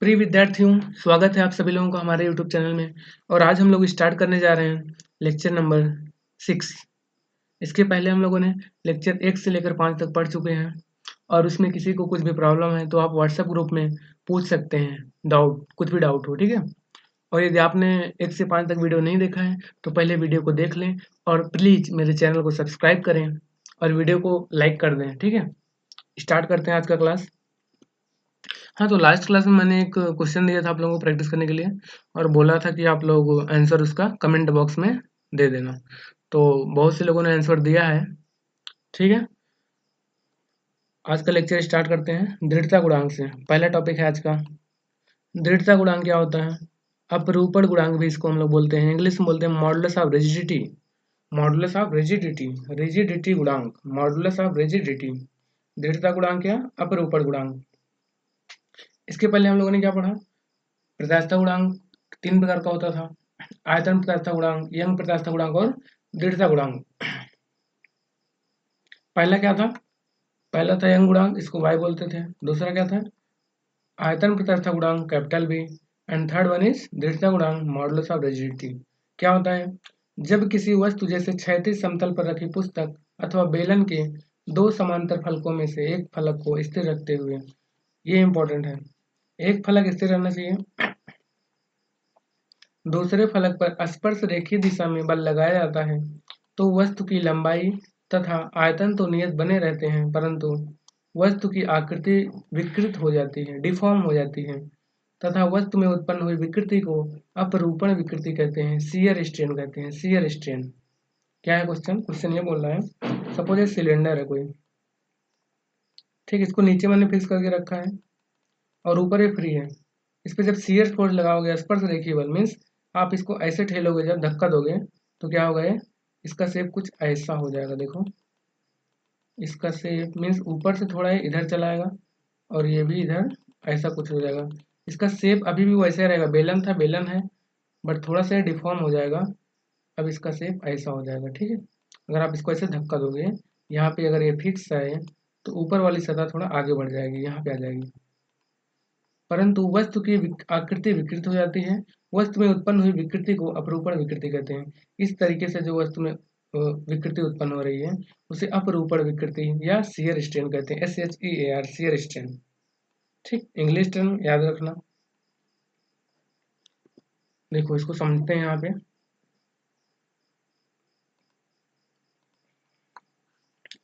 प्रिय विद्यार्थियों, स्वागत है आप सभी लोगों का हमारे यूट्यूब चैनल में। और आज हम लोग स्टार्ट करने जा रहे हैं लेक्चर नंबर 6। इसके पहले हम लोगों ने लेक्चर 1 से लेकर 5 तक पढ़ चुके हैं और उसमें किसी को कुछ भी प्रॉब्लम है तो आप व्हाट्सएप ग्रुप में पूछ सकते हैं, डाउट कुछ भी डाउट हो, ठीक है। और यदि आपने 1 से 5 तक वीडियो नहीं देखा है तो पहले वीडियो को देख लें और प्लीज़ मेरे चैनल को सब्सक्राइब करें और वीडियो को लाइक कर दें, ठीक है। स्टार्ट करते हैं आज का क्लास। हाँ, तो लास्ट क्लास में मैंने एक क्वेश्चन दिया था आप लोगों को प्रैक्टिस करने के लिए और बोला था कि आप लोग आंसर उसका कमेंट बॉक्स में दे देना। तो बहुत से लोगों ने आंसर दिया है, ठीक है। आज का लेक्चर स्टार्ट करते हैं दृढ़ता गुणांक से। पहला टॉपिक है आज का। दृढ़ता गुणांक क्या होता है? अपरूपण गुणांक भी इसको हम लोग बोलते हैं, इंग्लिश में बोलते हैं modulus of rigidity. Modulus of rigidity, rigidity गुणांक, मॉडुलस ऑफ रिजिडिटी। दृढ़ता गुणांक क्या? अपरूपण गुणांक। इसके पहले हम लोगों ने क्या पढ़ा? प्रत्यास्थता गुणांक 3 प्रकार का होता था, आयतन प्रत्यास्थता गुणांक, यंग प्रत्यास्थता गुणांक और दृढ़ता गुणांक। पहला क्या था? पहला था यंग गुणांक, इसको y बोलते थे। दूसरा क्या था? आयतन प्रत्यास्थता गुणांक, capital B। And third one is दृढ़ता गुणांक, मॉडुलस ऑफ रिजिडिटी। क्या होता है? जब किसी वस्तु जैसे क्षैतिज समतल पर रखी पुस्तक अथवा बेलन के दो समांतर फलकों में से एक फलक को स्थिर रखते हुए, ये इंपॉर्टेंट है, एक फलक स्थिर रहना चाहिए, दूसरे फलक पर स्पर्श रेखीय दिशा में बल लगाया जाता है तो वस्तु की लंबाई तथा आयतन तो नियत बने रहते हैं, परंतु वस्तु की आकृति विकृत हो जाती है, डिफॉर्म हो जाती है, तथा वस्तु में उत्पन्न हुई विकृति को अपरूपण विकृति कहते हैं, शियर स्ट्रेन कहते हैं, शियर स्ट्रेन। क्या है क्वेश्चन? क्वेश्चन ये बोल रहा है, सपोज ये सिलेंडर है कोई, ठीक, इसको नीचे मैंने फिक्स करके रखा है और ऊपर ये फ्री है। इस पर जब शियर फोर्स लगाओगे, स्पर्श रेखीय बल मीन्स आप इसको ऐसे ठेलोगे, जब धक्का दोगे तो क्या होगा, ये इसका शेप कुछ ऐसा हो जाएगा। देखो, इसका शेप मीन्स ऊपर से थोड़ा ये इधर चलाएगा और ये भी इधर ऐसा कुछ हो जाएगा। इसका शेप अभी भी वैसे रहेगा, बेलन था, बेलन है, बट थोड़ा सा डिफॉर्म हो जाएगा। अब इसका शेप ऐसा हो जाएगा, ठीक है। अगर आप इसको ऐसे धक्का दोगे, यहाँ पे अगर ये फिक्स है तो ऊपर वाली सतह थोड़ा आगे बढ़ जाएगी, यहाँ पे आ जाएगी, परंतु वस्तु की आकृति विकृत हो जाती है। वस्तु में उत्पन्न हुई विकृति को अपरूपण विकृति कहते हैं। इस तरीके से जो वस्तु में विकृति उत्पन्न हो रही है उसे अपरूपण विकृति या शियर स्ट्रेन कहते हैं, SHEAR, शियर स्ट्रेन। ठीक, इंग्लिश टर्म याद रखना। देखो इसको समझते हैं यहाँ पे।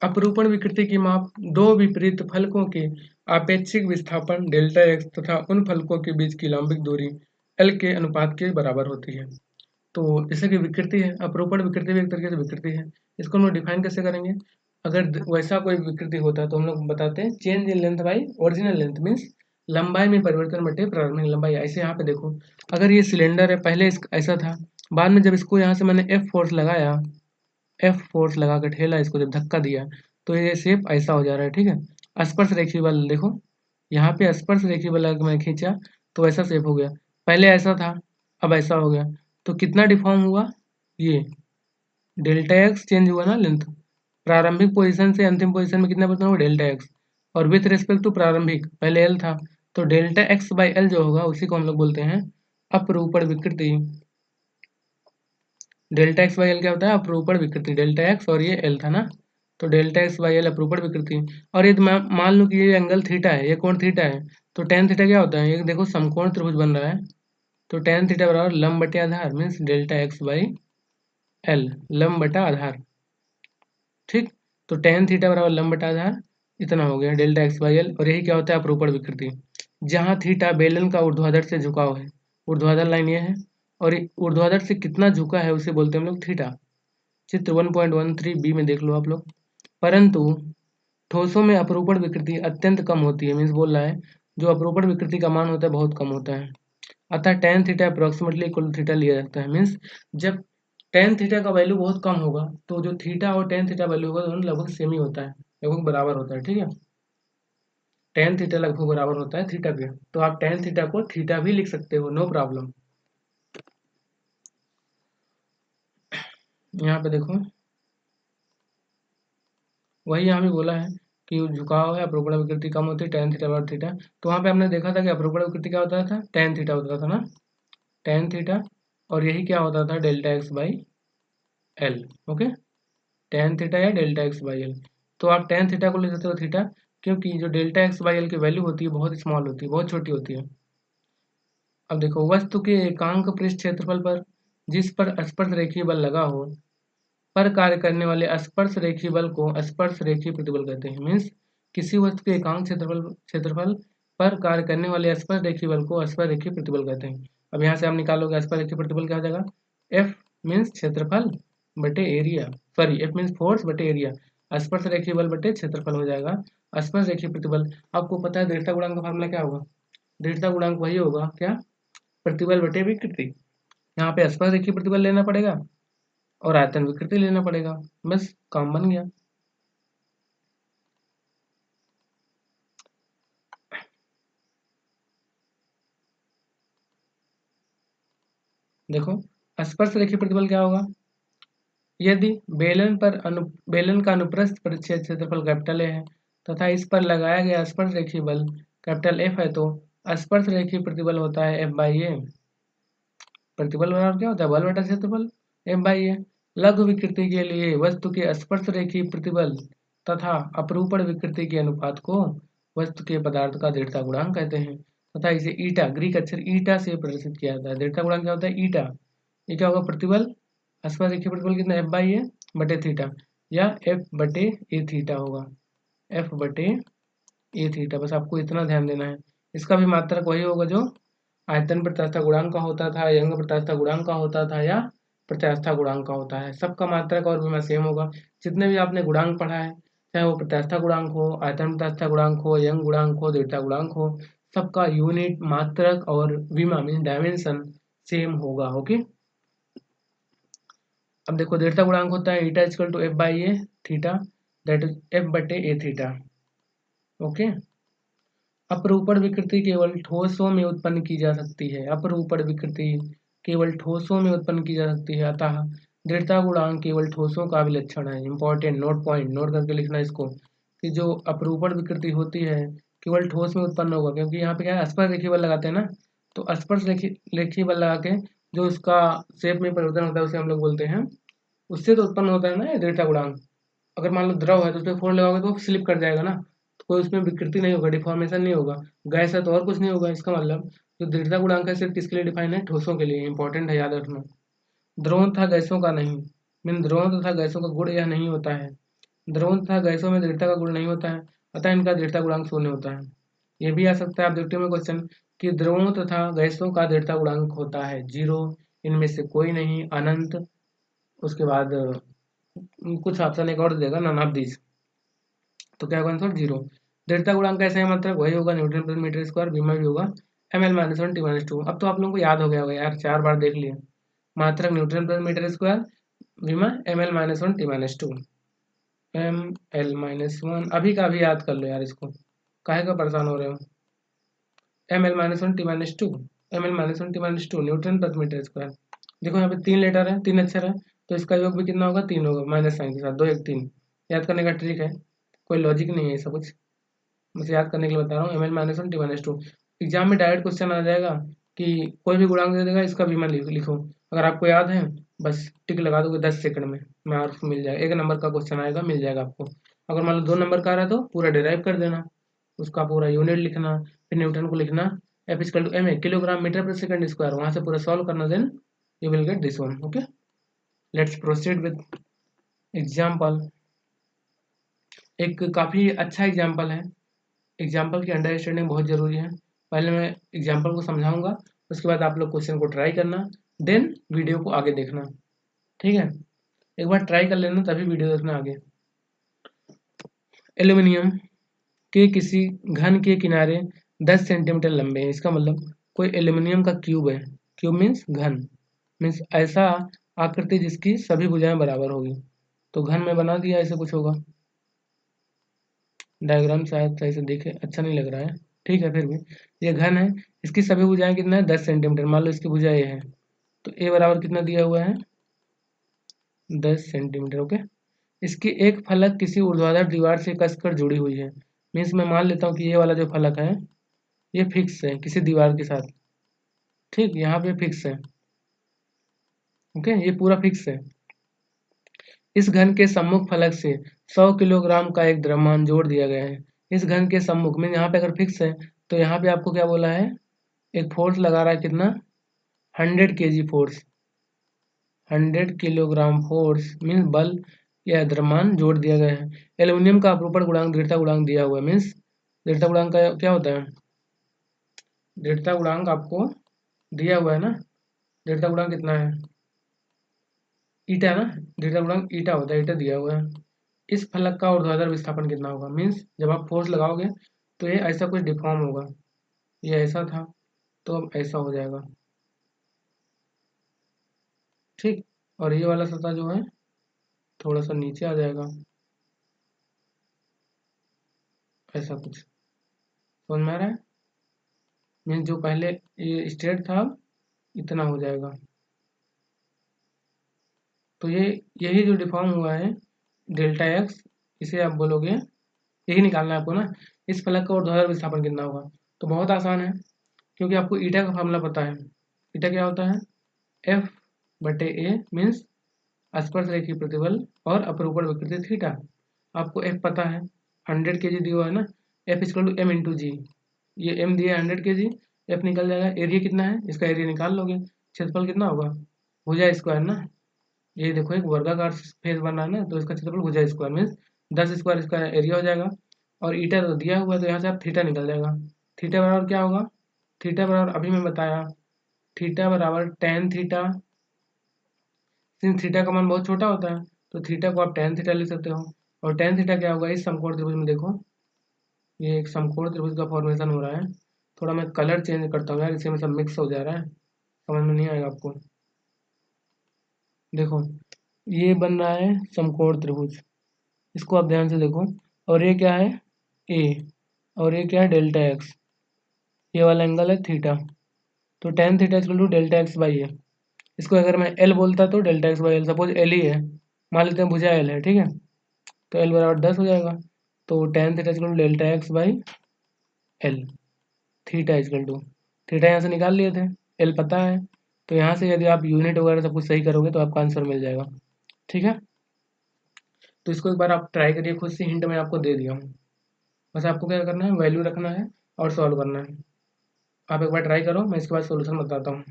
अपरूपण विकृति की माप दो विपरीत फलकों के आपेक्षिक विस्थापन डेल्टा एक्स तथा उन फलकों के बीच की लंबिक दूरी L के अनुपात के बराबर होती है। तो जैसे कि विकृति है, अपरूपण विकृति भी एक तरीके से विकृति है। इसको हम लोग डिफाइन कैसे करेंगे? अगर वैसा कोई विकृति होता है तो हम लोग बताते हैं change in length by original length, means लंबाई में परिवर्तन बटे प्रारंभिक लंबाई। ऐसे यहाँ पे देखो, अगर ये सिलेंडर है, पहले ऐसा था, बाद में जब इसको यहाँ से मैंने F फोर्स लगाया, F फोर्स लगा कर ठेला, इसको जब धक्का दिया तो ये शेप ऐसा हो जा रहा है, ठीक है। स्पर्श रेखीय बल देखो, यहाँ पे स्पर्श रेखीय बल अगर मैं खींचा तो ऐसा शेप हो गया, पहले ऐसा था अब ऐसा हो गया। तो कितना डिफॉर्म हुआ? ये डेल्टा एक्स चेंज हुआ ना, लेंथ, प्रारंभिक पोजीशन से अंतिम पोजीशन में कितना बदला हुआ? Delta x. और विथ रिस्पेक्ट टू प्रारंभिक, पहले एल था, तो डेल्टा एक्स बाई एल जो होगा उसी को हम लोग बोलते हैं अपरूपण विकृति। डेल्टा एक्स बाई एल क्या होता है? अपरूपण विकृति। डेल्टा एक्स और ये एल था ना, तो डेल्टा एक्स बाई एल अपरूपण विकृति। और ये मान लो कि ये एंगल थीटा है, ये कोण थीटा है, तो टेन थीटा क्या होता है? ये देखो समकोण त्रिभुज बन रहा है, तो टेन थीटा बराबर लंब बटे आधार, means delta x by L, लंब बटा आधार। ठीक, तो टेन थीटा बराबर लंब बटा आधार, इतना हो गया डेल्टा एक्स बाई एल। और यही क्या होता है? अपरूपण विकृति, जहाँ थीटा बेलन का ऊर्ध्वाधर से झुकाव है, ऊर्ध्वाधर लाइन ये है, और ऊर्ध्वाधर से कितना झुका है उसे बोलते हैं हम लोग थीटा। चित्र 1.13 बी में देख लो आप लोग। परंतु ठोसों में अपरूपण विकृति अत्यंत कम होती है, मीन्स बोल रहा है जो अपरूपण विकृति का मान होता है बहुत कम होता है, अतः tan theta approximately equal theta लिया जाता है। मीन्स जब टेन थीटा का वैल्यू बहुत कम होगा तो जो थीटा और टेन थीटा वैल्यू होगा दोनों लगभग सेम ही होता है, लगभग बराबर होता है, ठीक है। टेन थीटा लगभग बराबर होता है थीटा के, तो आप टेन थीटा को थीटा भी लिख सकते हो, नो प्रॉब्लम। यहाँ पे देखो, वही यहाँ भी बोला है कि झुकाव है, अपरूपण विकृति कम होती है tan थीटा बराबर थीटा। तो वहाँ पे हमने देखा था कि अपरूपण विकृति क्या होता था, tan थीटा होता था ना, tan थीटा, और यही क्या होता था, delta x by L. Okay, tan theta या डेल्टा एक्स बाई एल। तो आप tan थीटा को ले सकते हो थीटा, क्योंकि जो डेल्टा एक्स बाई एल की वैल्यू होती है बहुत स्मॉल होती है, बहुत छोटी होती है। अब देखो, वस्तु के एकांक पृष्ठ क्षेत्रफल पर जिस पर स्पर्श रेखीय बल लगा हो पर कार्य करने वाले स्पर्श रेखीय बल को स्पर्श रेखीय प्रतिबल कहते हैं। मीन्स किसी वस्तु के एकांक क्षेत्रफल पर कार्य करने वाले स्पर्श रेखीय बल को स्पर्श रेखीय प्रतिबल कहते हैं। अब यहाँ से आप निकालोगे स्पर्श रेखीय प्रतिबल क्या हो जाएगा, एफ मीन्स क्षेत्रफल बटे area, sorry F means force बटे एरिया, स्पर्श रेखीय बल बटे क्षेत्रफल हो जाएगा स्पर्श रेखीय प्रतिबल। आपको पता है दृढ़ता गुणांक का फार्मूला क्या होगा, दृढ़ता गुणांक वही होगा क्या, प्रतिबल बटे विकृति। यहाँ पे स्पर्श रेखीय प्रतिबल लेना पड़ेगा और आयतन विकृति लेना पड़ेगा, बस काम बन गया। देखो स्पर्श रेखीय प्रतिबल क्या होगा, यदि बेलन का अनुप्रस्थ परिच्छेद क्षेत्रफल कैपिटल ए है तथा इस पर लगाया गया स्पर्श रेखीय बल कैपिटल एफ है, तो स्पर्श रेखीय प्रतिबल होता है एफ बाई ए। प्रतिबल बराबर क्या होता है, बल बटा क्षेत्रफल, एफ बाई ए। लघु विकृति के लिए वस्तु के स्पर्श रेखीय प्रतिबल तथा अपरूपण विकृति के अनुपात को वस्तु के पदार्थ का दृढ़ता गुणांक कहते हैं तथा इसे ईटा, ग्रीक अक्षर ईटा से प्रदर्शित किया जाता है। दृढ़ता गुणांक क्या होता है, ईटा। ये क्या होगा, प्रतिबल, स्पर्श रेखीय प्रतिबल कितना, एफ बाई ए बटे थीटा, या एफ बटे ए थीटा होगा, एफ बटे ए थीटा। बस आपको इतना ध्यान देना है। इसका भी मात्रक वही होगा जो आयतन प्रत्यास्थता गुणांक का होता था, यंग प्रत्यास्थता गुणांक का होता था, या प्रत्यास्थता गुणांक का होता है। सबका मात्रक और विमा सेम होगा। जितने भी आपने गुणांक पढ़ा है, चाहे वो प्रत्यास्थता गुणांक हो, आयतन प्रत्यास्थता गुणांक हो, यंग गुणांक हो, दृढ़ता गुणांक हो, सबका यूनिट, मात्रक और विमा मीन डायमेंशन सेम होगा। ओके, अब देखो दृढ़ता गुणांक होता है eta equal to F by A theta, that is F बटे ए थीटा। ओके, अपरूपण विकृति केवल ठोसों में उत्पन्न की जा सकती है, अपरूपण विकृति केवल ठोसों में उत्पन्न की जा सकती है, अतः दृढ़ता गुणांक केवल ठोसों का विलक्षण है। इंपॉर्टेंट नोट पॉइंट नोट करके लिखना इसको, कि जो अपरूपण विकृति होती है केवल ठोस में उत्पन्न होगा, क्योंकि यहाँ पे क्या है, स्पर्श रेखीय बल लगाते हैं ना, तो स्पर्श रेखीय बल लगा के जो उसका शेप में परिवर्तन होता है उसे हम लोग बोलते हैं, उससे तो उत्पन्न होता है ना दृढ़ता गुणांक। अगर मान लो द्रव है तो उसमें फोड़ लगाओगे तो स्लिप कर जाएगा ना, तो कोई उसमें विकृति नहीं होगा, डिफॉर्मेशन नहीं होगा। गैस है तो और कुछ नहीं होगा। इसका मतलब जो दृढ़ता गुणांक है सिर्फ किसके लिए डिफाइन है, ठोसों के लिए। इंपॉर्टेंट है, याद रखना। द्रवों तथा गैसों का नहीं, मीन द्रवों तथा गैसों का गुण यह नहीं होता है, द्रवों तथा गैसों में दृढ़ता का गुण नहीं होता है, अतः इनका दृढ़ता गुणांक शून्य होता है। ये भी आ सकता है ऑब्जेक्टिव में क्वेश्चन, कि द्रवों तथा गैसों का दृढ़ता गुणांक होता है 0, इनमें से कोई नहीं, अनंत। उसके बाद कुछ ऑप्शन एक और देगा, नन ऑफ दिस, तो क्या होगा आंसर 0। दृढ़ता गुणांक कैसे है, मात्रक वही होगा न्यूटन प्रति मीटर स्क्वायर, विमा भी होगा ml-1 t-2। अब तो आप लोगों को याद हो गया होगा यार, 4 बार देख लिया। मात्रक न्यूटन प्रति मीटर स्क्वायर, विमा ml-1 t-2, ml-1 अभी का अभी याद कर लो यार इसको, काहे का परेशान हो रहे हो। ml-1 t-2, ml-1 t-2 Newton प्रति मीटर स्क्वायर। देखो यहाँ पे 3 लेटर है, 3 अक्षर है, तो इसका योग भी कितना होगा, 3 होगा, माइनस साइन के साथ, 2 1 3। याद करने का ट्रिक है, कोई लॉजिक नहीं है ऐसा कुछ, मुझे याद करने के लिए बता रहा हूँ। ml-1 t-2 एग्जाम में डायरेक्ट क्वेश्चन आ जाएगा कि कोई भी गुणांक दे देगा, इसका विमा लिखो। अगर आपको याद है बस टिक लगा दोगे 10 सेकंड में मार्क्स मिल जाएगा। 1 नंबर का क्वेश्चन आएगा, मिल जाएगा आपको। अगर मान लो 2 नंबर का आ रहा है तो पूरा डिराइव कर देना, उसका पूरा यूनिट लिखना, फिर न्यूटन को लिखना, f equal to m a kilogram metre per second square, वहां से पूरा सॉल्व करना, then you will get this one. Okay, let's proceed with example. एक काफ़ी अच्छा एग्जाम्पल है, एग्जाम्पल की अंडरस्टैंडिंग बहुत ज़रूरी है। पहले मैं एग्जाम्पल को समझाऊंगा, उसके बाद आप लोग क्वेश्चन को ट्राई करना, देन वीडियो को आगे देखना, ठीक है। एक बार ट्राई कर लेना तभी वीडियो देखना आगे। एल्यूमिनियम के किसी घन के किनारे 10 सेंटीमीटर लंबे हैं, इसका मतलब कोई एल्यूमिनियम का क्यूब है, क्यूब मीन्स घन, मीन्स ऐसा आकृति जिसकी सभी भुजाएं बराबर होगी। तो घन में बना दिया, ऐसे कुछ होगा। डायग्राम शायद सही से देखे, अच्छा नहीं लग रहा है, ठीक है, फिर भी ये घन है, इसकी सभी भुजाएं कितना है, 10 सेंटीमीटर। मान लो इसकी भुजा ये है, तो ए बराबर कितना दिया हुआ है, 10 सेंटीमीटर। ओके, इसकी एक फलक किसी ऊर्ध्वाधर दीवार से कसकर जुड़ी हुई है। मीन्स मैं मान लेता हूँ कि ये वाला जो फलक है ये फिक्स है किसी दीवार के साथ। ठीक, यहाँ पे फिक्स है। ओके, ये पूरा फिक्स है। इस घन के सम्मुख फलक से 100 किलोग्राम का एक द्रव्यमान जोड़ दिया गया है। इस घन के सम्मुख में यहाँ पे अगर फिक्स है तो यहाँ पे आपको क्या बोला है, एक फोर्स लगा रहा है कितना, 100 KG force, 100 kilogram force means बल या द्रव्यमान जोड़ दिया गया है। एल्यूमिनियम का अपरूपण गुणांक दृढ़ता गुणांक दिया हुआ है। मीन्स दृढ़ता गुणांक का क्या होता है, दृढ़ता गुणांक आपको दिया हुआ है ना, दृढ़ता गुणांक कितना है, ईटा ना, दृढ़ता गुणांक ईटा होता है, ईटा दिया हुआ है। इस फलक का ऊर्ध्वाधर विस्थापन कितना होगा, मीन्स जब आप फोर्स लगाओगे तो ये ऐसा कुछ डिफॉर्म होगा, ये ऐसा था तो अब ऐसा हो जाएगा। ठीक, और ये वाला सतह जो है थोड़ा सा नीचे आ जाएगा, ऐसा कुछ समझ में आ रहा है। मीन्स जो पहले ये स्ट्रेट था इतना हो जाएगा। तो ये यही जो डिफॉर्म हुआ है डेल्टा एक्स, इसे आप बोलोगे, यही निकालना है आपको ना। इस फलक का ऊर्ध्वाधर विस्थापन कितना होगा, तो बहुत आसान है, क्योंकि आपको ईटा का फार्मूला पता है। ईटा क्या होता है, एफ बटे ए मीन्स स्पर्श रेखीय प्रतिबल और अपरूपण विकृति थीटा। आपको एफ पता है, 100 केजी दिया हुआ है ना, F equal to M into G, ये एम दिया है 100 केजी, एफ निकल जाएगा, एरिया कितना है इसका, एरिया निकाल लोगे, क्षेत्रफल कितना होगा, भुजा स्क्वायर ना, ये देखो एक वर्गाकार फेस बन रहा है ना, तो इसका क्षेत्रफल भुजा स्क्वायर मीन्स 10 स्क्वायर इसका एरिया हो जाएगा। और ईटा तो दिया हुआ है तो यहाँ से आप थीटा निकल जाएगा। थीटा बराबर क्या होगा, थीटा बराबर अभी मैं बताया, थीटा बराबर टेन थीटा, सिंस थीटा का मान बहुत छोटा होता है तो थीटा को आप टेन थीटा ले सकते हो। और टेन थीटा क्या होगा, इस समकोण त्रिभुज में देखो, ये एक समकोण त्रिभुज का फॉर्मेशन हो रहा है। थोड़ा मैं कलर चेंज करता हूँ यार, इसी में सब मिक्स हो जा रहा है, समझ में नहीं आएगा आपको। देखो ये बन रहा है समकोण त्रिभुज, इसको आप ध्यान से देखो, और ये क्या है ए, और ये क्या है डेल्टा एक्स, ये वाला एंगल है थीटा, तो ten theta equal to delta x by A. इसको अगर मैं एल बोलता तो delta x by L, suppose L ही है, मान लेते हैं भुजा एल है, ठीक है, तो एल बराबर 10 हो जाएगा, तो ten theta equal to delta x by l, theta equal to, theta यहाँ से निकाल लिए थे, एल पता है, तो यहाँ से यदि आप यूनिट वगैरह सब कुछ सही करोगे तो आपका आंसर मिल जाएगा। ठीक है, तो इसको एक बार आप ट्राई करिए, खुद से हिंट मैं आपको दे दिया हूँ, बस आपको क्या करना है, वैल्यू रखना है और सॉल्व करना है। आप एक बार ट्राई करो, मैं इसके बाद सोल्यूशन बताता हूँ।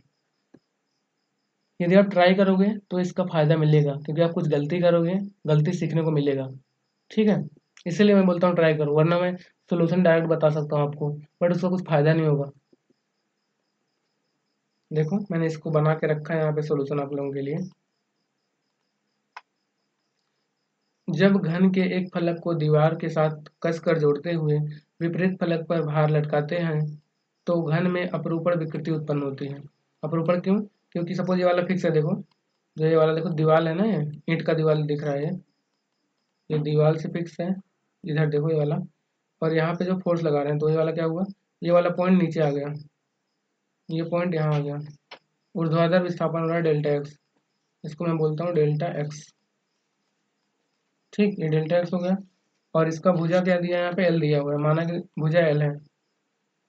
यदि आप ट्राई करोगे तो इसका फ़ायदा मिलेगा, क्योंकि आप कुछ गलती करोगे, गलती सीखने को मिलेगा। ठीक है, इसीलिए मैं बोलता हूँ ट्राई करो, वरना मैं सोल्यूशन डायरेक्ट बता सकता हूँ आपको, बट उसका कुछ फ़ायदा नहीं होगा। देखो मैंने इसको बना के रखा है यहाँ पे सोल्यूशन आप लोगों के लिए। जब घन के एक फलक को दीवार के साथ कसकर जोड़ते हुए विपरीत फलक पर भार लटकाते हैं तो घन में अपरूपण विकृति उत्पन्न होती है। अपरूपण क्यों, क्योंकि सपोज ये वाला फिक्स है, देखो जो ये वाला देखो दीवार है ना, ये ईंट का दीवार दिख रहा है, ये दीवार से फिक्स है, इधर देखो ये वाला, और यहाँ पे जो फोर्स लगा रहे हैं तो ये वाला क्या हुआ, ये वाला पॉइंट नीचे आ गया, ये पॉइंट यहाँ आ गया, ऊर्ध्वाधर विस्थापन हो रहा है डेल्टा एक्स, इसको मैं बोलता हूँ डेल्टा एक्स। ठीक, ये डेल्टा एक्स हो गया, और इसका भुजा क्या दिया है, यहाँ पे एल दिया हुआ है, माना कि भुजा एल है,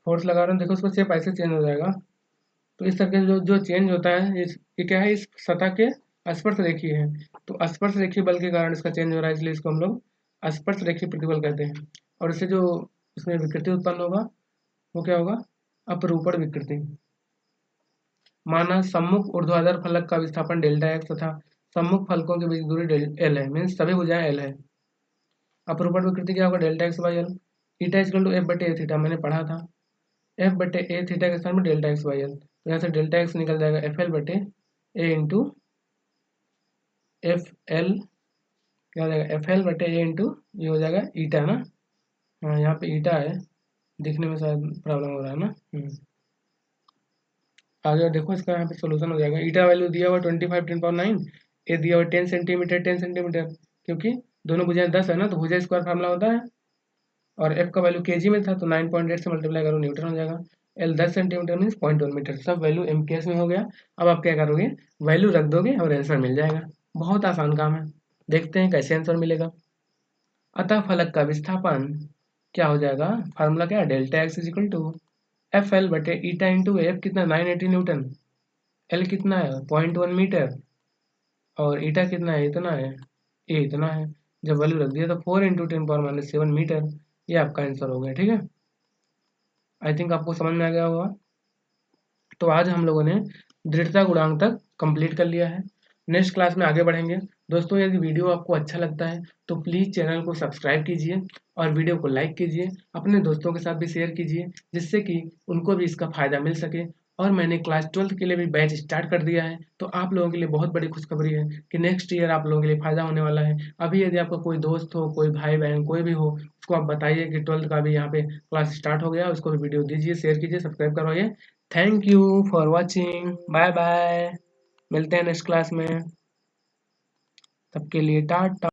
फोर्स लगा रहे हैं, देखो उसका शेप ऐसे चेंज हो जाएगा। तो इस तरह से जो जो चेंज होता है, ये क्या है, इस सतह के स्पर्श रेखीय है, तो स्पर्श रेखीय बल के कारण इसका चेंज हो रहा है, इसलिए इसको हम लोग स्पर्श रेखीय प्रतिबल कहते हैं। और इससे जो इसमें विकृति उत्पन्न होगा वो क्या होगा, अपरूपण विकृति। माना सम्मुख ऊर्ध्वाधर फलक का विस्थापन डेल्टा एक्स तथा सम्मुख फलकों के बीच दूरी एल है, मीन्स सभी भुजाएं एल है। अपरूपण विकृति क्या होगा, delta x by l, eta equal to f बटे ए थीटा, मैंने पढ़ा था, एफ बटे ए थीटा के स्थान में डेल्टा एक्स बाई एल, तो यहाँ से डेल्टा एक्स निकल जाएगा एफ एल बटे ए इंटू एफ एल, क्या हो जाएगा एफ एल बटे ए इंटू, ये हो जाएगा ईटा ना, हाँ यहाँ पे ईटा है, दिखने में शायद प्रॉब्लम हो रहा है ना। आगे देखो इसका यहाँ पे सोल्यूशन हो जाएगा, ईटा वैल्यू दिया हुआ 25 10 पावर 9, ए दिया हुआ 10 सेंटीमीटर 10 सेंटीमीटर, क्योंकि दोनों भुजाएं 10 है ना, तो भुजा स्क्वायर फार्मूला होता है, और एफ का वैल्यू केजी में था तो 9.8 से मल्टीप्लाई करो न्यूटन हो जाएगा, एल 10 सेंटीमीटर मीन्स 0.1 मीटर, सब वैल्यू एमकेएस में हो गया। अब आप क्या करोगे, वैल्यू रख दोगे और आंसर मिल जाएगा, बहुत आसान काम है। देखते हैं कैसे आंसर मिलेगा। अतः फलक का विस्थापन क्या हो जाएगा, फार्मूला क्या है, delta x is equal to f l बटे ईटा इंटू एफ कितना 980 न्यूटन, एल कितना है 0.1 मीटर और ईटा कितना है, इतना है, ए इतना है। जब वैल्यू रख दिया तो 4 × 10⁻⁷ मीटर, ये आपका आंसर हो गया। ठीक है, आई थिंक आपको समझ में आ गया होगा। तो आज हम लोगों ने दृढ़ता गुणांक तक कंप्लीट कर लिया है। नेक्स्ट क्लास में आगे बढ़ेंगे। दोस्तों यदि वीडियो आपको अच्छा लगता है तो प्लीज़ चैनल को सब्सक्राइब कीजिए और वीडियो को लाइक कीजिए, अपने दोस्तों के साथ भी शेयर कीजिए जिससे कि उनको भी इसका फ़ायदा मिल सके। और मैंने क्लास 12th के लिए भी बैच स्टार्ट कर दिया है, तो आप लोगों के लिए बहुत बड़ी खुशखबरी है कि नेक्स्ट ईयर आप लोगों के लिए फ़ायदा होने वाला है। अभी यदि आपका कोई दोस्त हो, कोई भाई बहन कोई भी हो, उसको आप बताइए कि 12th का भी यहाँ पे क्लास स्टार्ट हो गया, उसको भी वीडियो दीजिए, शेयर कीजिए, सब्सक्राइब करवाइए। Thank you for watching, bye bye, मिलते हैं नेक्स्ट क्लास में, तब के लिए टाटा।